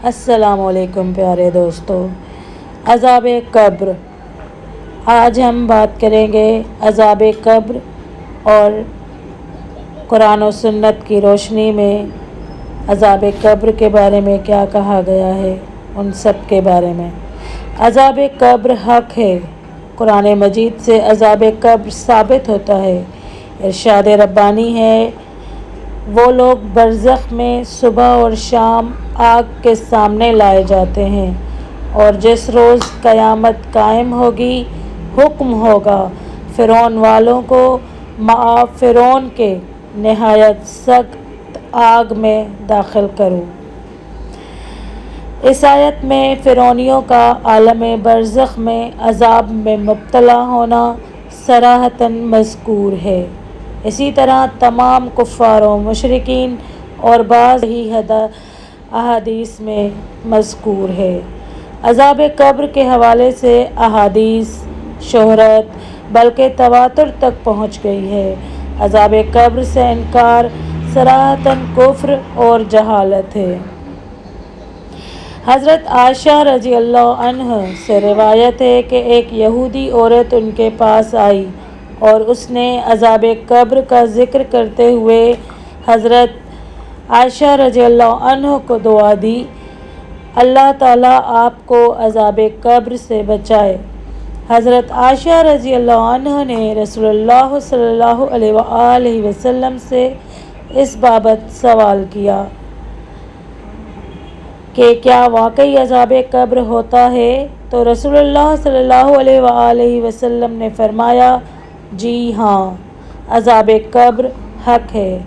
السلام علیکم پیارے دوستو، عذاب قبر۔ آج ہم بات کریں گے عذاب قبر اور قرآن و سنت کی روشنی میں عذاب قبر کے بارے میں کیا کہا گیا ہے، ان سب کے بارے میں۔ عذاب قبر حق ہے، قرآن مجید سے عذاب قبر ثابت ہوتا ہے۔ ارشاد ربانی ہے، وہ لوگ برزخ میں صبح اور شام آگ کے سامنے لائے جاتے ہیں، اور جس روز قیامت قائم ہوگی حکم ہوگا فرعون والوں کو مآب فرعون کے نہایت سخت آگ میں داخل کرو۔ اس آیت میں فرعونیوں کا عالم برزخ میں عذاب میں مبتلا ہونا صراحتاً مذکور ہے۔ اسی طرح تمام کفار و مشرکین اور بعض ہی احادیث میں مذکور ہے۔ عذاب قبر کے حوالے سے احادیث شہرت بلکہ تواتر تک پہنچ گئی ہے۔ عذاب قبر سے انکار صراحتاً کفر اور جہالت ہے۔ حضرت عائشہ رضی اللہ عنہ سے روایت ہے کہ ایک یہودی عورت ان کے پاس آئی اور اس نے عذاب قبر کا ذکر کرتے ہوئے حضرت عائشہ رضی اللہ عنہ کو دعا دی، اللہ تعالیٰ آپ کو عذاب قبر سے بچائے۔ حضرت عائشہ رضی اللہ عنہ نے رسول اللہ صلی اللہ علیہ وآلہ وسلم سے اس بابت سوال کیا کہ کیا واقعی عذاب قبر ہوتا ہے؟ تو رسول اللہ صلی اللہ علیہ وآلہ وسلم نے فرمایا، جی ہاں، عذاب قبر حق ہے۔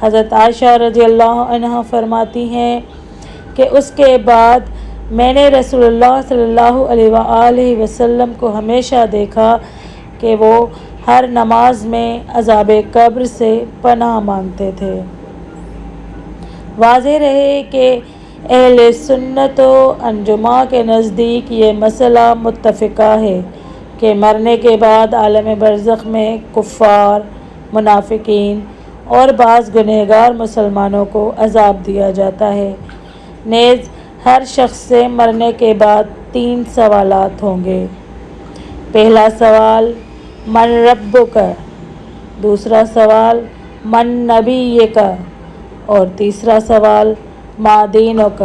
حضرت عائشہ رضی اللہ عنہ فرماتی ہیں کہ اس کے بعد میں نے رسول اللہ صلی اللہ علیہ وآلہ وسلم کو ہمیشہ دیکھا کہ وہ ہر نماز میں عذاب قبر سے پناہ مانگتے تھے۔ واضح رہے کہ اہل سنت و انجماع کے نزدیک یہ مسئلہ متفقہ ہے کہ مرنے کے بعد عالم برزخ میں کفار، منافقین اور بعض گنہگار مسلمانوں کو عذاب دیا جاتا ہے۔ نیز ہر شخص سے مرنے کے بعد 3 سوالات ہوں گے۔ پہلا سوال، من ربک؟ دوسرا سوال، من نبیک؟ اور تیسرا سوال، ما دینک؟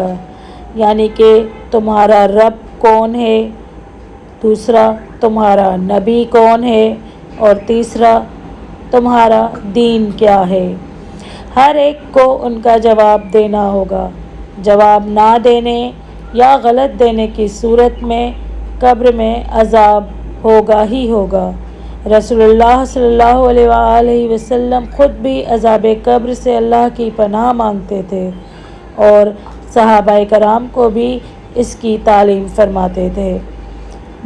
یعنی کہ تمہارا رب کون ہے، دوسرا تمہارا نبی کون ہے، اور تیسرا تمہارا دین کیا ہے۔ ہر ایک کو ان کا جواب دینا ہوگا۔ جواب نہ دینے یا غلط دینے کی صورت میں قبر میں عذاب ہوگا ہی ہوگا۔ رسول اللہ صلی اللہ علیہ وآلہ وسلم خود بھی عذاب قبر سے اللہ کی پناہ مانگتے تھے اور صحابہ کرام کو بھی اس کی تعلیم فرماتے تھے۔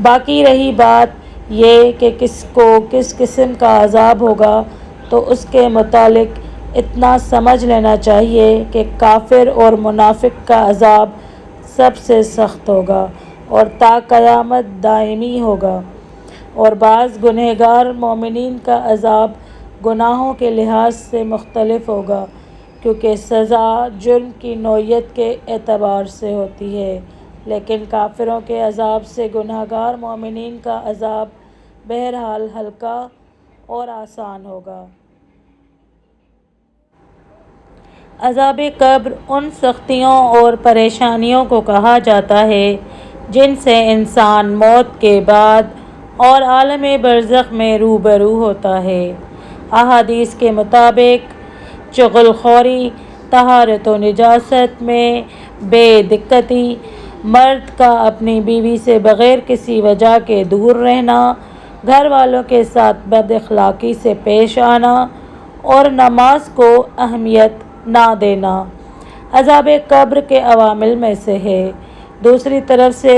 باقی رہی بات یہ کہ کس کو کس قسم کا عذاب ہوگا، تو اس کے متعلق اتنا سمجھ لینا چاہیے کہ کافر اور منافق کا عذاب سب سے سخت ہوگا اور تا قیامت دائمی ہوگا، اور بعض گنہگار مومنین کا عذاب گناہوں کے لحاظ سے مختلف ہوگا، کیونکہ سزا جرم کی نوعیت کے اعتبار سے ہوتی ہے، لیکن کافروں کے عذاب سے گنہگار مومنین کا عذاب بہرحال ہلکا اور آسان ہوگا۔ عذاب قبر ان سختیوں اور پریشانیوں کو کہا جاتا ہے جن سے انسان موت کے بعد اور عالم برزخ میں روبرو ہوتا ہے۔ احادیث کے مطابق چغل خوری، طہارت و نجاست میں بے دقتی، مرد کا اپنی بیوی سے بغیر کسی وجہ کے دور رہنا، گھر والوں کے ساتھ بد اخلاقی سے پیش آنا اور نماز کو اہمیت نہ دینا عذاب قبر کے عوامل میں سے ہے۔ دوسری طرف سے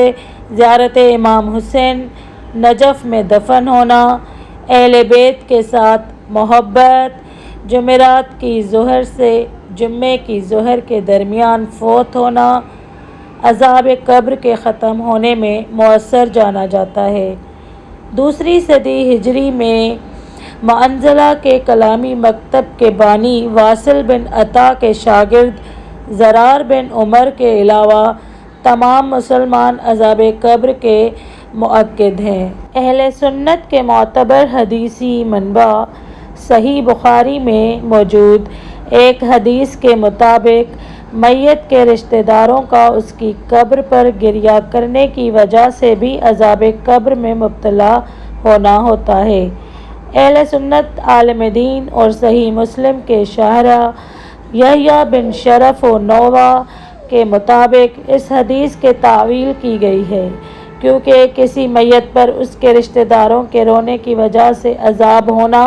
زیارت امام حسین، نجف میں دفن ہونا، اہل بیت کے ساتھ محبت، جمعرات کی ظہر سے جمعے کی ظہر کے درمیان فوت ہونا عذاب قبر کے ختم ہونے میں مؤثر جانا جاتا ہے۔ دوسری صدی ہجری میں معتزلہ کے کلامی مکتب کے بانی واصل بن عطا کے شاگرد زرار بن عمر کے علاوہ تمام مسلمان عذاب قبر کے مؤکد ہیں۔ اہل سنت کے معتبر حدیثی منبع صحیح بخاری میں موجود ایک حدیث کے مطابق میت کے رشتہ داروں کا اس کی قبر پر گریہ کرنے کی وجہ سے بھی عذاب قبر میں مبتلا ہونا ہوتا ہے۔ اہل سنت عالم دین اور صحیح مسلم کے شارح یحییٰ بن شرف و نووہ کے مطابق اس حدیث کے تعویل کی گئی ہے، کیونکہ کسی میت پر اس کے رشتہ داروں کے رونے کی وجہ سے عذاب ہونا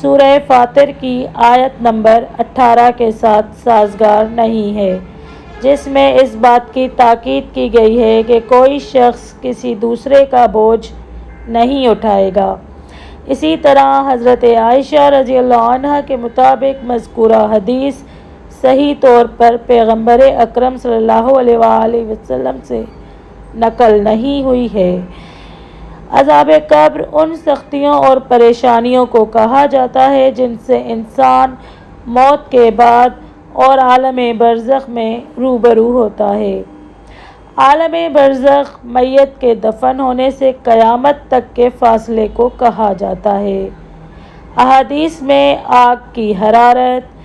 سورہ فاطر کی آیت نمبر 18 کے ساتھ سازگار نہیں ہے، جس میں اس بات کی تاکید کی گئی ہے کہ کوئی شخص کسی دوسرے کا بوجھ نہیں اٹھائے گا۔ اسی طرح حضرت عائشہ رضی اللہ عنہا کے مطابق مذکورہ حدیث صحیح طور پر پیغمبر اکرم صلی اللہ علیہ وآلہ وسلم سے نقل نہیں ہوئی ہے۔ عذاب قبر ان سختیوں اور پریشانیوں کو کہا جاتا ہے جن سے انسان موت کے بعد اور عالم برزخ میں روبرو ہوتا ہے۔ عالم برزخ میت کے دفن ہونے سے قیامت تک کے فاصلے کو کہا جاتا ہے۔ احادیث میں آگ کی حرارت،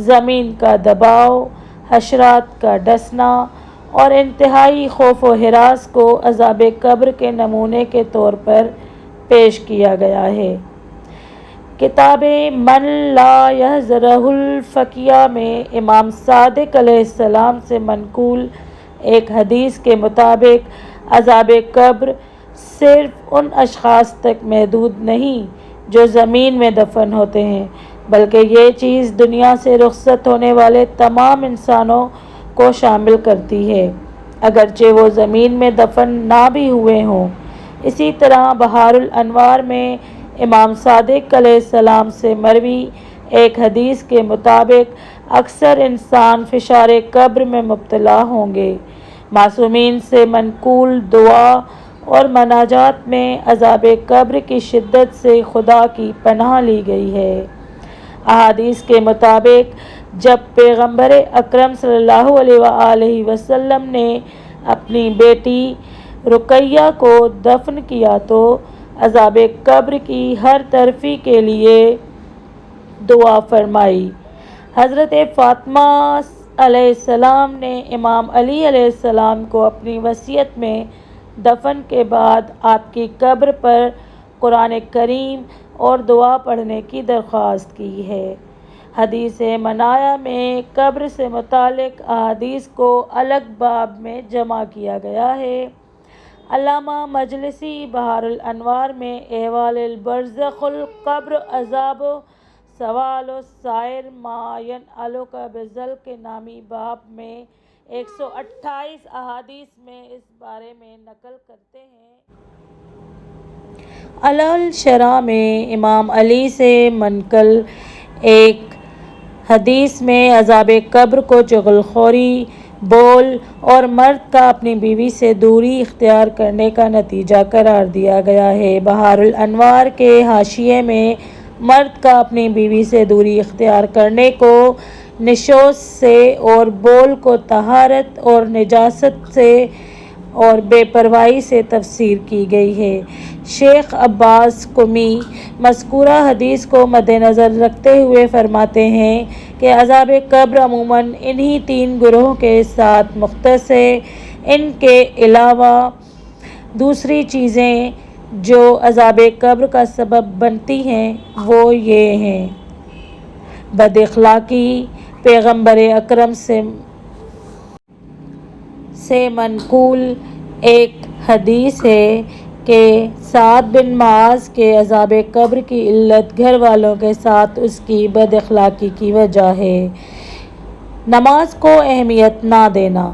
زمین کا دباؤ، حشرات کا ڈسنا اور انتہائی خوف و ہراس کو عذاب قبر کے نمونے کے طور پر پیش کیا گیا ہے۔ کتاب من لا یحضرہ الفقیہ میں امام صادق علیہ السلام سے منقول ایک حدیث کے مطابق عذاب قبر صرف ان اشخاص تک محدود نہیں جو زمین میں دفن ہوتے ہیں، بلکہ یہ چیز دنیا سے رخصت ہونے والے تمام انسانوں کو شامل کرتی ہے، اگرچہ وہ زمین میں دفن نہ بھی ہوئے ہوں۔ اسی طرح بحار الانوار میں امام صادق علیہ السلام سے مروی ایک حدیث کے مطابق اکثر انسان فشار قبر میں مبتلا ہوں گے۔ معصومین سے منقول دعا اور مناجات میں عذاب قبر کی شدت سے خدا کی پناہ لی گئی ہے۔ احادیث کے مطابق جب پیغمبر اکرم صلی اللہ علیہ وآلہ وسلم نے اپنی بیٹی رقیہ کو دفن کیا تو عذاب قبر کی ہر طرفی کے لیے دعا فرمائی۔ حضرت فاطمہ علیہ السلام نے امام علی علیہ السلام کو اپنی وصیت میں دفن کے بعد آپ کی قبر پر قرآن کریم اور دعا پڑھنے کی درخواست کی ہے۔ حدیث منایا میں قبر سے متعلق احادیث کو الگ باب میں جمع کیا گیا ہے۔ علامہ مجلسی بحار الانوار میں احوال البرزخ القبر عذاب سوال السائر ما ینعلق بذلک نامی باب میں 128 احادیث میں اس بارے میں نقل کرتے ہیں۔ الشرح میں امام علی سے منقل ایک حدیث میں عذاب قبر کو چغل خوری، بول اور مرد کا اپنی بیوی سے دوری اختیار کرنے کا نتیجہ قرار دیا گیا ہے۔ بحار الانوار کے حاشیے میں مرد کا اپنی بیوی سے دوری اختیار کرنے کو نشوز سے اور بول کو طہارت اور نجاست سے اور بے پرواہی سے تفسیر کی گئی ہے۔ شیخ عباس قمی مذکورہ حدیث کو مد نظر رکھتے ہوئے فرماتے ہیں کہ عذاب قبر عموماً انہی تین گروہوں کے ساتھ مختص ہے۔ ان کے علاوہ دوسری چیزیں جو عذاب قبر کا سبب بنتی ہیں وہ یہ ہیں: بد اخلاقی۔ پیغمبر اکرم سے منقول ایک حدیث ہے کہ سعد بن معاذ کے عذاب قبر کی علت گھر والوں کے ساتھ اس کی بد اخلاقی کی وجہ ہے۔ نماز کو اہمیت نہ دینا۔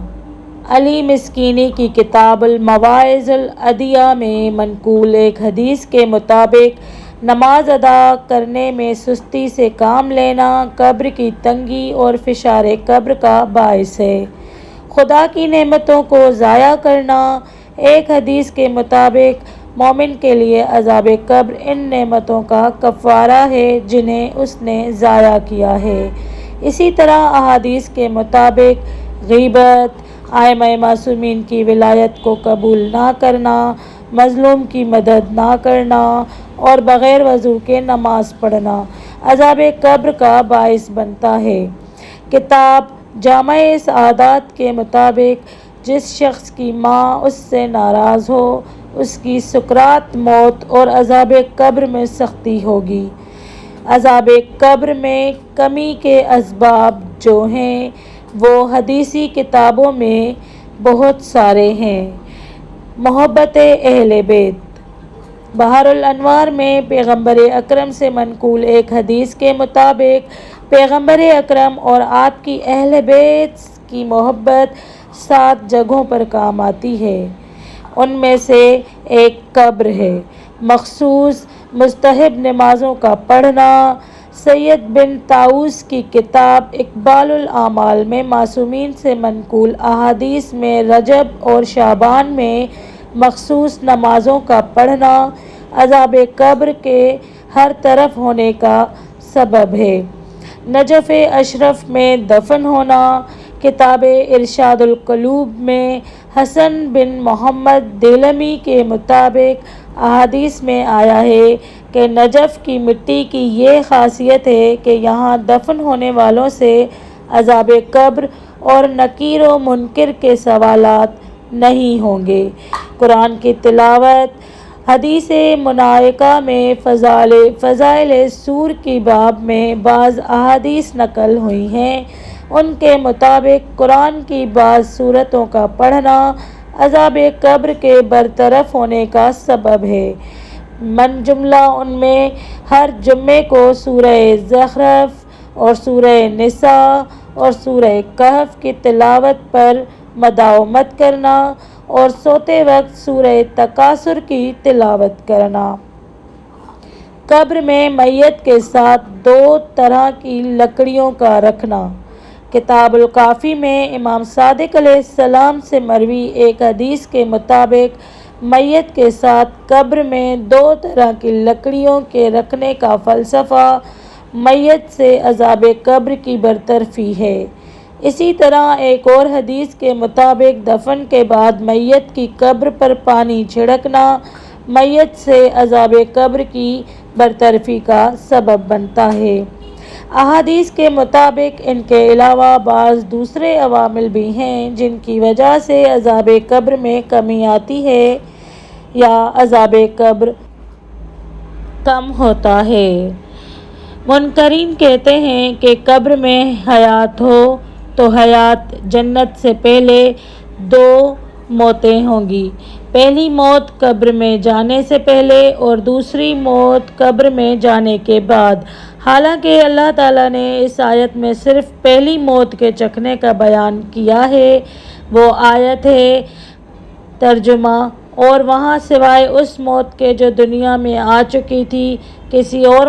علی مسکینی کی کتاب المواعظ العدیہ میں منقول ایک حدیث کے مطابق نماز ادا کرنے میں سستی سے کام لینا قبر کی تنگی اور فشار قبر کا باعث ہے۔ خدا کی نعمتوں کو ضائع کرنا۔ ایک حدیث کے مطابق مومن کے لیے عذاب قبر ان نعمتوں کا کفارہ ہے جنہیں اس نے ضائع کیا ہے۔ اسی طرح احادیث کے مطابق غیبت، آئمہ معصومین کی ولایت کو قبول نہ کرنا، مظلوم کی مدد نہ کرنا اور بغیر وضو کے نماز پڑھنا عذاب قبر کا باعث بنتا ہے۔ کتاب جامع سعادات کے مطابق جس شخص کی ماں اس سے ناراض ہو اس کی سکرات موت اور عذاب قبر میں سختی ہوگی۔ عذاب قبر میں کمی کے اسباب جو ہیں وہ حدیثی کتابوں میں بہت سارے ہیں۔ محبت اہل بیت۔ بحر الانوار میں پیغمبر اکرم سے منقول ایک حدیث کے مطابق پیغمبر اکرم اور آپ کی اہل بیت کی محبت 7 جگہوں پر کام آتی ہے۔ ان میں سے ایک قبر ہے۔ مخصوص مستحب نمازوں کا پڑھنا۔ سید بن طاؤس کی کتاب اقبال الاعمال میں معصومین سے منقول احادیث میں رجب اور شعبان میں مخصوص نمازوں کا پڑھنا عذاب قبر کے ہر طرف ہونے کا سبب ہے۔ نجف اشرف میں دفن ہونا۔ کتاب ارشاد القلوب میں حسن بن محمد دیلمی کے مطابق احادیث میں آیا ہے کہ نجف کی مٹی کی یہ خاصیت ہے کہ یہاں دفن ہونے والوں سے عذاب قبر اور نکیر و منکر کے سوالات نہیں ہوں گے۔ قرآن کی تلاوت۔ حدیث منائقہ میں فضائل سور کی باب میں بعض احادیث نقل ہوئی ہیں۔ ان کے مطابق قرآن کی بعض سورتوں کا پڑھنا عذاب قبر کے برطرف ہونے کا سبب ہے۔ من جملہ ان میں ہر جمعے کو سورہ زخرف اور سورہ نساء اور سورہ کہف کی تلاوت پر مداومت کرنا اور سوتے وقت سورہ تکاثر کی تلاوت کرنا۔ قبر میں میت کے ساتھ 2 طرح کی لکڑیوں کا رکھنا۔ کتاب الکافی میں امام صادق علیہ السلام سے مروی ایک حدیث کے مطابق میت کے ساتھ قبر میں 2 طرح کی لکڑیوں کے رکھنے کا فلسفہ میت سے عذاب قبر کی برطرفی ہے۔ اسی طرح ایک اور حدیث کے مطابق دفن کے بعد میت کی قبر پر پانی چھڑکنا میت سے عذاب قبر کی برطرفی کا سبب بنتا ہے۔ احادیث کے مطابق ان کے علاوہ بعض دوسرے عوامل بھی ہیں جن کی وجہ سے عذاب قبر میں کمی آتی ہے یا عذاب قبر کم ہوتا ہے۔ منکرین کہتے ہیں کہ قبر میں حیات ہو تو حیات جنت سے پہلے 2 موتیں ہوں گی۔ پہلی موت قبر میں جانے سے پہلے اور دوسری موت قبر میں جانے کے بعد۔ حالانکہ اللہ تعالیٰ نے اس آیت میں صرف پہلی موت کے چکھنے کا بیان کیا ہے۔ وہ آیت ہے ترجمہ اور وہاں سوائے اس موت کے جو دنیا میں آ چکی تھی کسی اور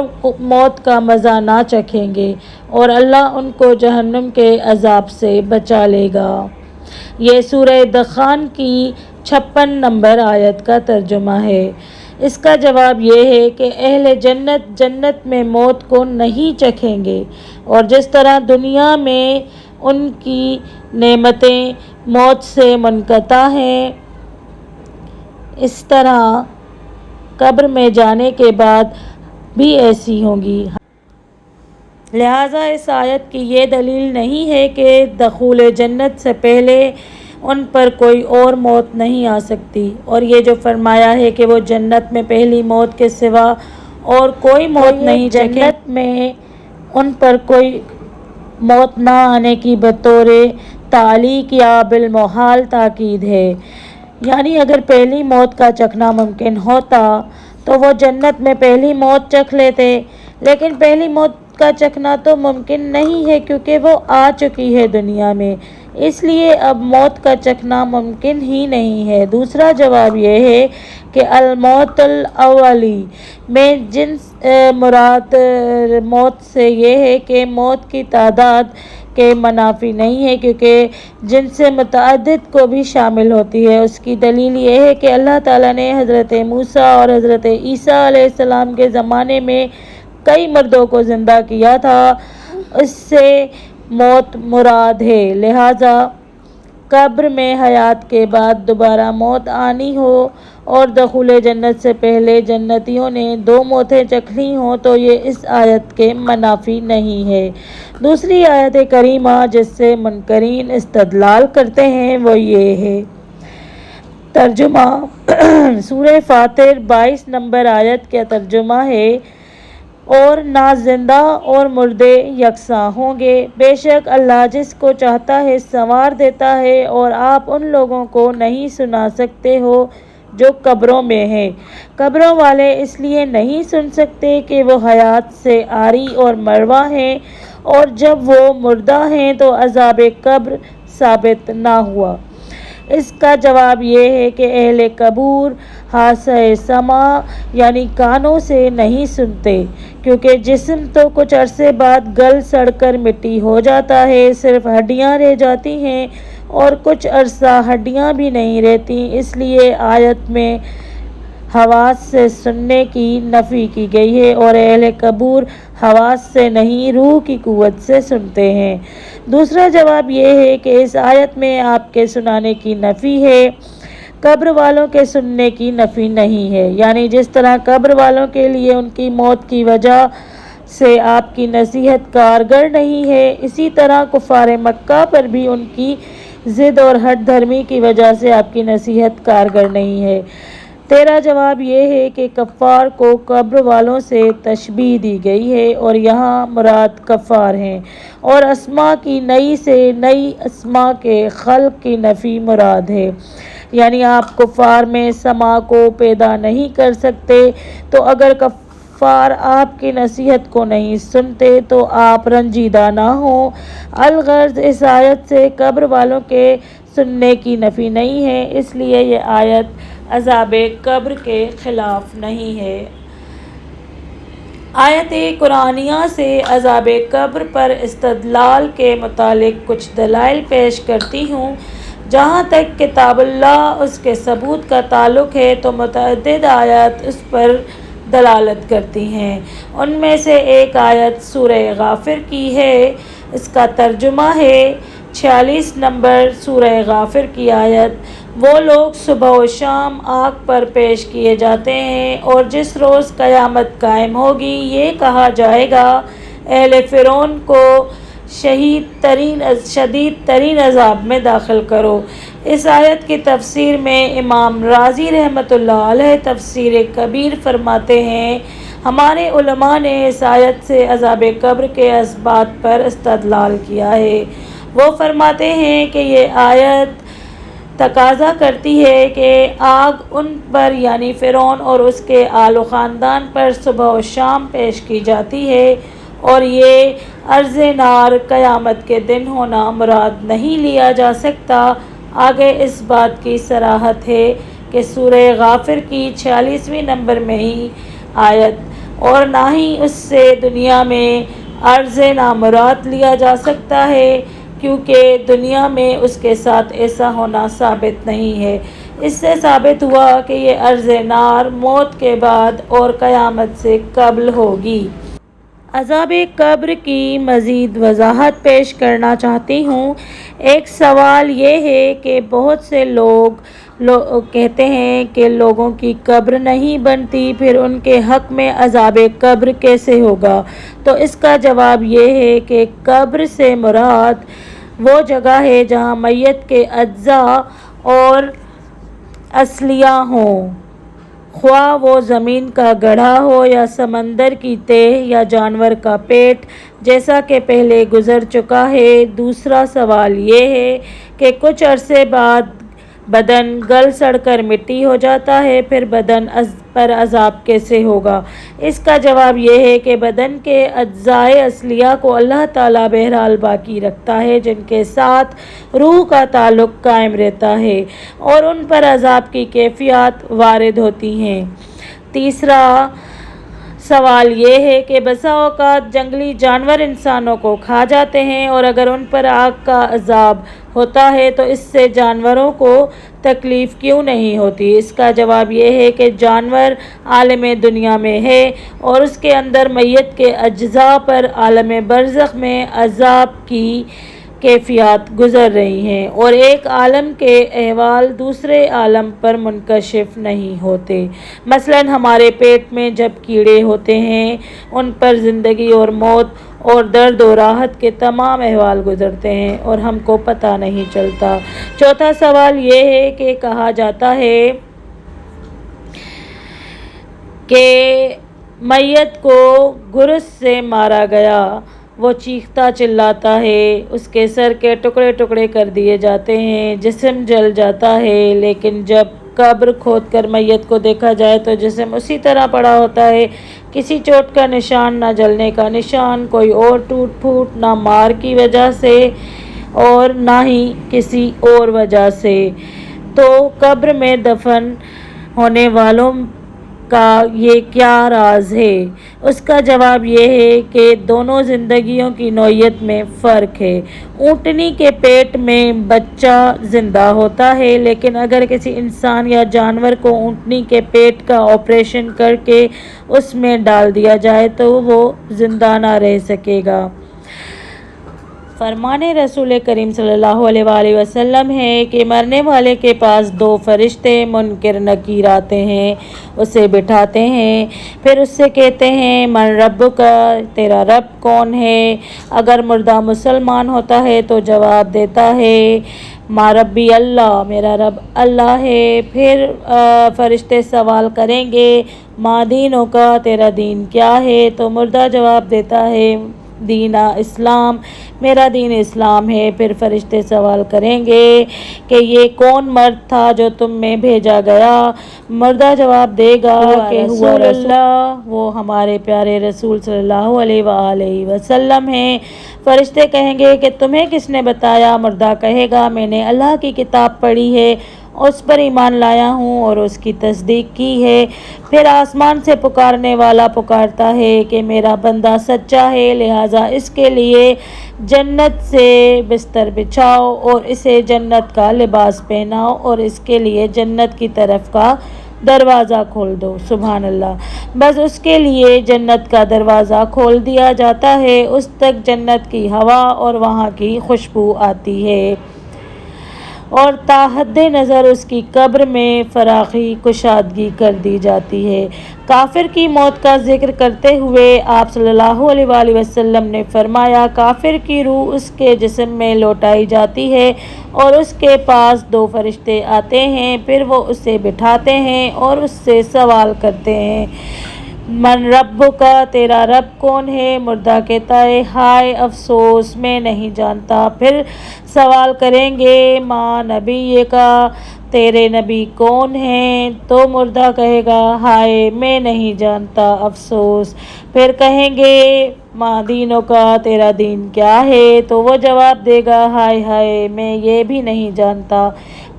موت کا مزہ نہ چکھیں گے اور اللہ ان کو جہنم کے عذاب سے بچا لے گا۔ یہ سورہ دخان کی 56 نمبر آیت کا ترجمہ ہے۔ اس کا جواب یہ ہے کہ اہل جنت جنت میں موت کو نہیں چکھیں گے اور جس طرح دنیا میں ان کی نعمتیں موت سے منقطع ہیں اس طرح قبر میں جانے کے بعد بھی ایسی ہوں گی۔ لہٰذا اس آیت کی یہ دلیل نہیں ہے کہ دخول جنت سے پہلے ان پر کوئی اور موت نہیں آ سکتی، اور یہ جو فرمایا ہے کہ وہ جنت میں پہلی موت کے سوا اور کوئی موت نہیں چکھیں، جنت میں ان پر کوئی موت نہ آنے کی بطور تعلیق یا بالمحال تاکید ہے۔ یعنی اگر پہلی موت کا چکھنا ممکن ہوتا تو وہ جنت میں پہلی موت چکھ لیتے، لیکن پہلی موت کا چکھنا تو ممکن نہیں ہے کیونکہ وہ آ چکی ہے دنیا میں، اس لیے اب موت کا چکھنا ممکن ہی نہیں ہے۔ دوسرا جواب یہ ہے کہ الموت الاولی میں جنس مراد موت سے یہ ہے کہ موت کی تعداد کے منافی نہیں ہے کیونکہ جنس متعدد کو بھی شامل ہوتی ہے۔ اس کی دلیل یہ ہے کہ اللہ تعالیٰ نے حضرت موسیٰ اور حضرت عیسیٰ علیہ السلام کے زمانے میں کئی مردوں کو زندہ کیا تھا، اس سے موت مراد ہے۔ لہٰذا قبر میں حیات کے بعد دوبارہ موت آنی ہو اور دخول جنت سے پہلے جنتیوں نے 2 موتیں چکھی ہوں تو یہ اس آیت کے منافی نہیں ہے۔ دوسری آیت کریمہ جس سے منکرین استدلال کرتے ہیں وہ یہ ہے۔ ترجمہ سورہ فاطر 22 نمبر آیت کا ترجمہ ہے، اور نہ زندہ اور مردے یکساں ہوں گے، بے شک اللہ جس کو چاہتا ہے سنوار دیتا ہے، اور آپ ان لوگوں کو نہیں سنا سکتے ہو جو قبروں میں ہیں۔ قبروں والے اس لیے نہیں سن سکتے کہ وہ حیات سے عاری اور مروہ ہیں، اور جب وہ مردہ ہیں تو عذاب قبر ثابت نہ ہوا۔ اس کا جواب یہ ہے کہ اہل قبور حاسہ سمع یعنی کانوں سے نہیں سنتے، کیونکہ جسم تو کچھ عرصے بعد گل سڑ کر مٹی ہو جاتا ہے، صرف ہڈیاں رہ جاتی ہیں، اور کچھ عرصہ ہڈیاں بھی نہیں رہتی، اس لیے آیت میں حواس سے سننے کی نفی کی گئی ہے، اور اہل قبور حواس سے نہیں روح کی قوت سے سنتے ہیں۔ دوسرا جواب یہ ہے کہ اس آیت میں آپ کے سنانے کی نفی ہے، قبر والوں کے سننے کی نفی نہیں ہے، یعنی جس طرح قبر والوں کے لیے ان کی موت کی وجہ سے آپ کی نصیحت کارگر نہیں ہے، اسی طرح کفار مکہ پر بھی ان کی ضد اور ہٹ دھرمی کی وجہ سے آپ کی نصیحت کارگر نہیں ہے۔ تیرا جواب یہ ہے کہ کفار کو قبر والوں سے تشبیہ دی گئی ہے، اور یہاں مراد کفار ہیں، اور اسماء کی نئی سے نئی اسماء کے خلق کی نفی مراد ہے، یعنی آپ کفار میں سماع کو پیدا نہیں کر سکتے، تو اگر کفار آپ کی نصیحت کو نہیں سنتے تو آپ رنجیدہ نہ ہوں۔ الغرض اس آیت سے قبر والوں کے سننے کی نفی نہیں ہے، اس لیے یہ آیت عذاب قبر کے خلاف نہیں ہے۔ آیت قرآنیہ سے عذاب قبر پر استدلال کے متعلق کچھ دلائل پیش کرتی ہوں۔ جہاں تک کتاب اللہ اس کے ثبوت کا تعلق ہے تو متعدد آیات اس پر دلالت کرتی ہیں۔ ان میں سے ایک آیت سورہ غافر کی ہے، اس کا ترجمہ ہے 46 نمبر سورہ غافر کی آیت: وہ لوگ صبح و شام آگ پر پیش کیے جاتے ہیں، اور جس روز قیامت قائم ہوگی یہ کہا جائے گا اہل فرعون کو شدید ترین عذاب میں داخل کرو۔ اس آیت کی تفسیر میں امام رازی رحمۃ اللہ علیہ تفسیر کبیر فرماتے ہیں، ہمارے علماء نے اس آیت سے عذاب قبر کے اسبات پر استدلال کیا ہے۔ وہ فرماتے ہیں کہ یہ آیت تقاضا کرتی ہے کہ آگ ان پر یعنی فرعون اور اس کے آل و خاندان پر صبح و شام پیش کی جاتی ہے، اور یہ عرض نار قیامت کے دن ہونا مراد نہیں لیا جا سکتا۔ آگے اس بات کی صراحت ہے کہ سورہ غافر کی 46ویں نمبر میں ہی آیت، اور نہ ہی اس سے دنیا میں عرض نامراد لیا جا سکتا ہے، کیونکہ دنیا میں اس کے ساتھ ایسا ہونا ثابت نہیں ہے۔ اس سے ثابت ہوا کہ یہ عرض نار موت کے بعد اور قیامت سے قبل ہوگی۔ عذاب قبر کی مزید وضاحت پیش کرنا چاہتی ہوں۔ ایک سوال یہ ہے کہ بہت سے لوگ کہتے ہیں کہ لوگوں کی قبر نہیں بنتی، پھر ان کے حق میں عذاب قبر کیسے ہوگا؟ تو اس کا جواب یہ ہے کہ قبر سے مراد وہ جگہ ہے جہاں میت کے اجزاء اور اصلیہ ہوں، خواہ وہ زمین کا گڑھا ہو یا سمندر کی تہہ یا جانور کا پیٹ، جیسا کہ پہلے گزر چکا ہے۔ دوسرا سوال یہ ہے کہ کچھ عرصے بعد بدن گل سڑ کر مٹی ہو جاتا ہے، پھر بدن پر عذاب کیسے ہوگا؟ اس کا جواب یہ ہے کہ بدن کے اجزاء اصلیہ کو اللہ تعالیٰ بہرحال باقی رکھتا ہے، جن کے ساتھ روح کا تعلق قائم رہتا ہے، اور ان پر عذاب کی کیفیات وارد ہوتی ہیں۔ تیسرا سوال یہ ہے کہ بسا اوقات جنگلی جانور انسانوں کو کھا جاتے ہیں، اور اگر ان پر آگ کا عذاب ہوتا ہے تو اس سے جانوروں کو تکلیف کیوں نہیں ہوتی؟ اس کا جواب یہ ہے کہ جانور عالم دنیا میں ہے، اور اس کے اندر میت کے اجزاء پر عالم برزخ میں عذاب کی کیفیات گزر رہی ہیں اور ایک عالم کے احوال دوسرے عالم پر منکشف نہیں ہوتے۔ مثلاً ہمارے پیٹ میں جب کیڑے ہوتے ہیں ان پر زندگی اور موت اور درد و راحت کے تمام احوال گزرتے ہیں اور ہم کو پتہ نہیں چلتا۔ چوتھا سوال یہ ہے کہ کہا جاتا ہے کہ میت کو گرز سے مارا گیا، وہ چیختا چلاتا ہے، اس کے سر کے ٹکڑے ٹکڑے کر دیے جاتے ہیں، جسم جل جاتا ہے، لیکن جب قبر کھود کر میت کو دیکھا جائے تو جسم اسی طرح پڑا ہوتا ہے، کسی چوٹ کا نشان، نہ جلنے کا نشان، کوئی اور ٹوٹ پھوٹ، نہ مار کی وجہ سے اور نہ ہی کسی اور وجہ سے۔ تو قبر میں دفن ہونے والوں کا یہ کیا راز ہے؟ اس کا جواب یہ ہے کہ دونوں زندگیوں کی نوعیت میں فرق ہے۔ اونٹنی کے پیٹ میں بچہ زندہ ہوتا ہے، لیکن اگر کسی انسان یا جانور کو اونٹنی کے پیٹ کا آپریشن کر کے اس میں ڈال دیا جائے تو وہ زندہ نہ رہ سکے گا۔ فرمان رسول کریم صلی اللہ علیہ وآلہ وسلم ہے کہ مرنے والے کے پاس دو فرشتے منکر نکیر آتے ہیں، اسے بٹھاتے ہیں، پھر اس سے کہتے ہیں من ربک، تیرا رب کون ہے؟ اگر مردہ مسلمان ہوتا ہے تو جواب دیتا ہے ما ربی اللہ، میرا رب اللہ ہے۔ پھر فرشتے سوال کریں گے ما دینک، تیرا دین کیا ہے؟ تو مردہ جواب دیتا ہے دین اسلام، میرا دین اسلام ہے۔ پھر فرشتے سوال کریں گے کہ یہ کون مرد تھا جو تم میں بھیجا گیا؟ مردہ جواب دے گا کہ رسول اللہ، وہ ہمارے پیارے رسول صلی اللہ علیہ وآلہ وسلم ہیں۔ فرشتے کہیں گے کہ تمہیں کس نے بتایا؟ مردہ کہے گا میں نے اللہ کی کتاب پڑھی ہے، اس پر ایمان لایا ہوں اور اس کی تصدیق کی ہے۔ پھر آسمان سے پکارنے والا پکارتا ہے کہ میرا بندہ سچا ہے، لہٰذا اس کے لیے جنت سے بستر بچھاؤ اور اسے جنت کا لباس پہناؤ اور اس کے لیے جنت کی طرف کا دروازہ کھول دو۔ سبحان اللہ۔ بس اس کے لیے جنت کا دروازہ کھول دیا جاتا ہے، اس تک جنت کی ہوا اور وہاں کی خوشبو آتی ہے اور تا حد نظر اس کی قبر میں فراخی کشادگی کر دی جاتی ہے۔ کافر کی موت کا ذکر کرتے ہوئے آپ صلی اللہ علیہ وآلہ وسلم نے فرمایا کافر کی روح اس کے جسم میں لوٹائی جاتی ہے اور اس کے پاس دو فرشتے آتے ہیں، پھر وہ اسے بٹھاتے ہیں اور اس سے سوال کرتے ہیں من ربک، تیرا رب کون ہے؟ مردہ کہتا ہے ہائے افسوس میں نہیں جانتا۔ پھر سوال کریں گے ما نبیک، تیرے نبی کون ہیں؟ تو مردہ کہے گا ہائے میں نہیں جانتا، افسوس۔ پھر کہیں گے ما دینک، تیرا دین کیا ہے؟ تو وہ جواب دے گا ہائے ہائے میں یہ بھی نہیں جانتا۔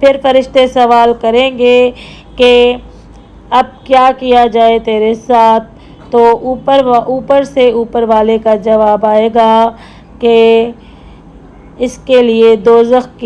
پھر فرشتے سوال کریں گے کہ اب کیا کیا جائے تیرے ساتھ؟ تو اوپر سے اوپر والے کا جواب آئے گا کہ اس کے لیے دوزخ کی